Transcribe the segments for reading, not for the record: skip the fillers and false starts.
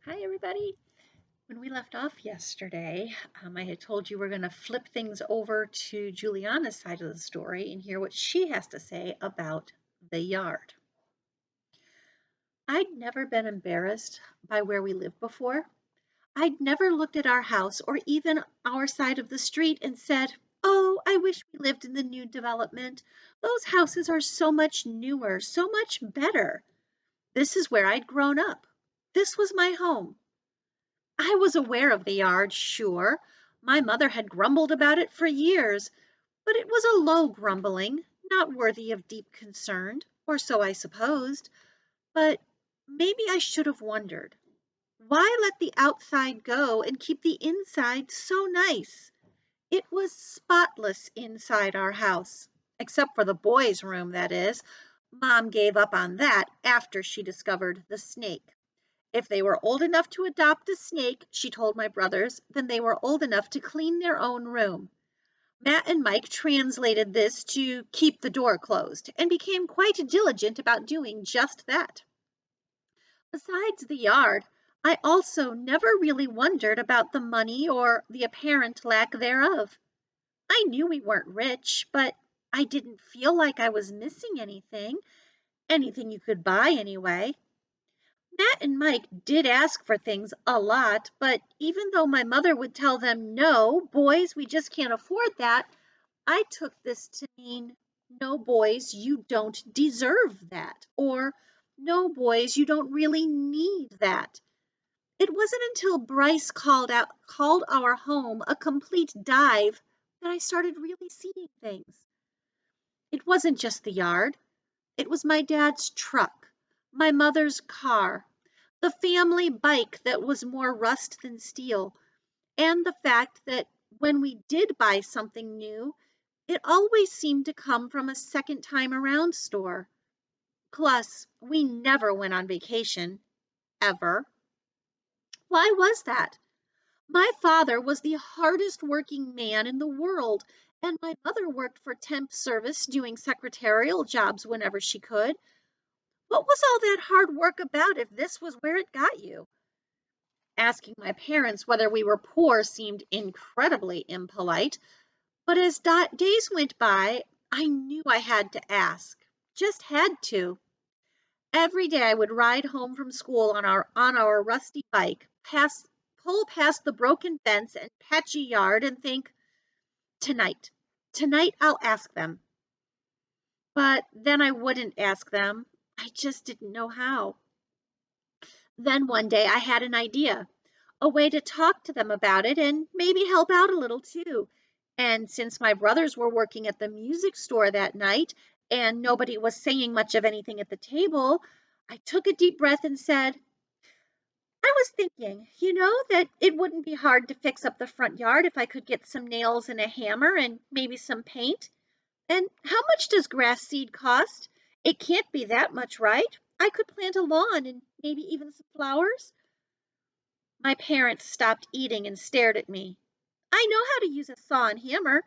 Hi, everybody. When we left off yesterday, I had told you we're going to flip things over to Juliana's side of the story and hear what she has to say about the yard. I'd never been embarrassed by where we lived before. I'd never looked at our house or even our side of the street and said, "Oh, I wish we lived in the new development. Those houses are so much newer, so much better." This is where I'd grown up. This was my home. I was aware of the yard, sure. My mother had grumbled about it for years, but it was a low grumbling, not worthy of deep concern, or so I supposed. But maybe I should have wondered. Why let the outside go and keep the inside so nice? It was spotless inside our house, except for the boys' room, that is. Mom gave up on that after she discovered the snake. If they were old enough to adopt a snake, she told my brothers, then they were old enough to clean their own room. Matt and Mike translated this to keep the door closed and became quite diligent about doing just that. Besides the yard, I also never really wondered about the money or the apparent lack thereof. I knew we weren't rich, but I didn't feel like I was missing anything you could buy anyway. Matt and Mike did ask for things a lot, but even though my mother would tell them, "No, boys, we just can't afford that," I took this to mean, "No, boys, you don't deserve that," or "No, boys, you don't really need that." It wasn't until Bryce called our home a complete dive that I started really seeing things. It wasn't just the yard. It was my dad's truck, my mother's car, the family bike that was more rust than steel, and the fact that when we did buy something new, it always seemed to come from a second time around store. Plus, we never went on vacation, ever. Why was that? My father was the hardest working man in the world, and my mother worked for temp service doing secretarial jobs whenever she could. What was all that hard work about if this was where it got you? Asking my parents whether we were poor seemed incredibly impolite, but as days went by, I knew I had to ask. Just had to. Every day I would ride home from school on our rusty bike, pull past the broken fence and patchy yard and think, tonight, tonight I'll ask them. But then I wouldn't ask them. I just didn't know how. Then one day I had an idea, a way to talk to them about it and maybe help out a little too. And since my brothers were working at the music store that night and nobody was saying much of anything at the table, I took a deep breath and said, "I was thinking, that it wouldn't be hard to fix up the front yard if I could get some nails and a hammer and maybe some paint. And how much does grass seed cost? It can't be that much, right? I could plant a lawn and maybe even some flowers." My parents stopped eating and stared at me. "I know how to use a saw and hammer.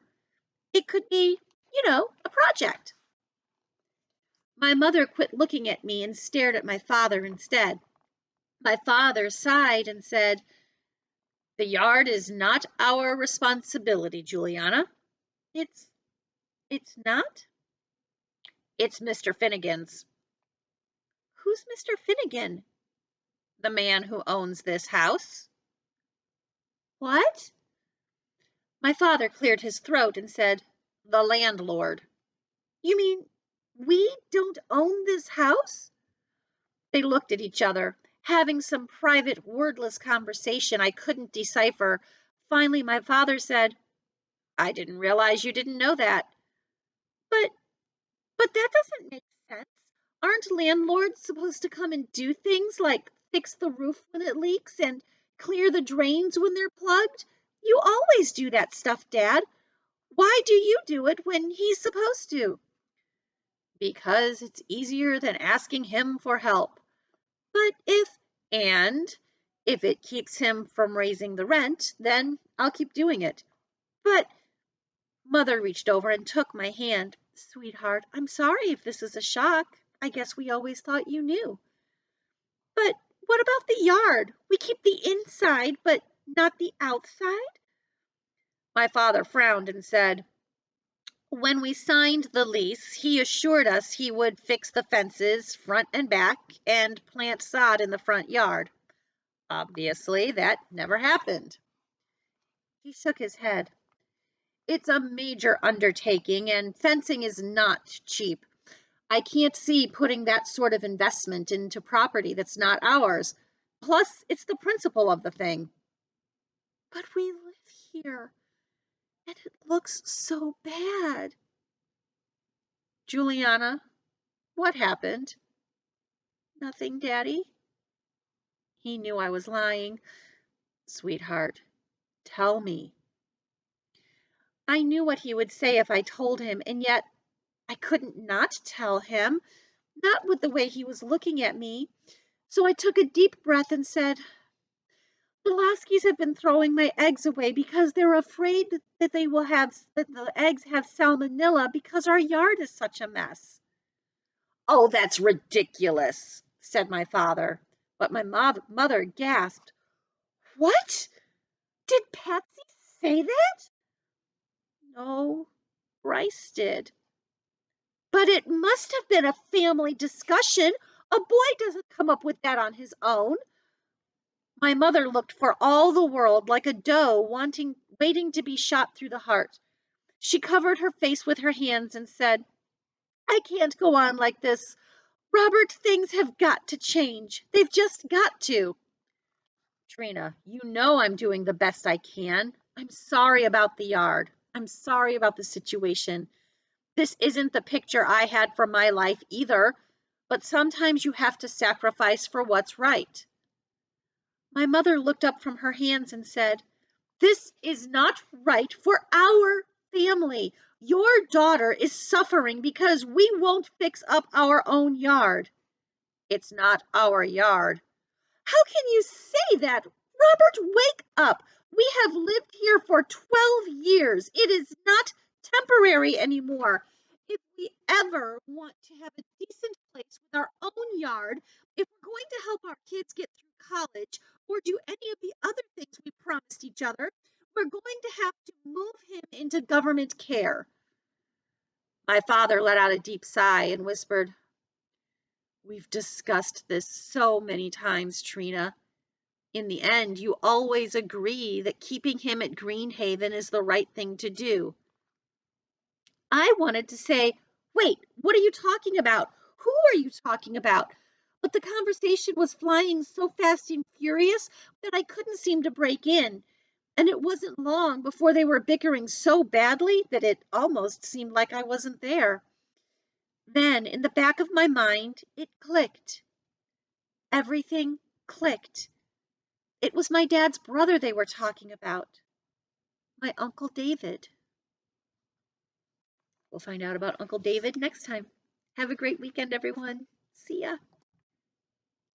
It could be, a project." My mother quit looking at me and stared at my father instead. My father sighed and said, "The yard is not our responsibility, Juliana." It's it's not? "It's Mr. Finnegan's." "Who's Mr. Finnegan?" "The man who owns this house." "What?" My father cleared his throat and said, "The landlord." "You mean we don't own this house?" They looked at each other, having some private, wordless conversation I couldn't decipher. Finally, my father said, "I didn't realize you didn't know that." "But but that doesn't make sense. Aren't landlords supposed to come and do things like fix the roof when it leaks and clear the drains when they're plugged? You always do that stuff, Dad. Why do you do it when he's supposed to?" "Because it's easier than asking him for help." "But and if it keeps him from raising the rent, then I'll keep doing it." "But," Mother reached over and took my hand. "Sweetheart, I'm sorry if this is a shock. I guess we always thought you knew." "But what about about the yard? We keep the inside, but not the outside?" My father frowned and said, "When we signed the lease, he assured us he would fix the fences front and back and plant sod in the front yard. Obviously, that never happened." He shook his head. "It's a major undertaking, and fencing is not cheap. I can't see putting that sort of investment into property that's not ours. Plus, it's the principle of the thing." "But we live here, and it looks so bad." "Juliana, what happened?" "Nothing, Daddy." He knew I was lying. "Sweetheart, tell me." I knew what he would say if I told him, and yet I couldn't not tell him, not with the way he was looking at me. So I took a deep breath and said, "The Laskys have been throwing my eggs away because they're afraid that the eggs have salmonella because our yard is such a mess." "Oh, that's ridiculous," said my father. But my mother gasped, "What? Did Patsy say that?" "No, Bryce did." "But it must have been a family discussion. A boy doesn't come up with that on his own." My mother looked for all the world like a doe waiting to be shot through the heart. She covered her face with her hands and said, "I can't go on like this. Robert, things have got to change. They've just got to." "Trina, you know I'm doing the best I can. I'm sorry about the yard. I'm sorry about the situation. This isn't the picture I had for my life either, but sometimes you have to sacrifice for what's right." My mother looked up from her hands and said, "This is not right for our family. Your daughter is suffering because we won't fix up our own yard." "It's not our yard." "How can you say that? Robert, wake up. We have lived here for 12 years. It is not temporary anymore. If we ever want to have a decent place with our own yard, if we're going to help our kids get through college or do any of the other things we promised each other, we're going to have to move him into government care." My father let out a deep sigh and whispered, "We've discussed this so many times, Trina. In the end, you always agree that keeping him at Greenhaven is the right thing to do." I wanted to say, "Wait, what are you talking about? Who are you talking about?" But the conversation was flying so fast and furious that I couldn't seem to break in. And it wasn't long before they were bickering so badly that it almost seemed like I wasn't there. Then, in the back of my mind, it clicked. Everything clicked. It was my dad's brother they were talking about. My Uncle David. We'll find out about Uncle David next time. Have a great weekend, everyone. See ya.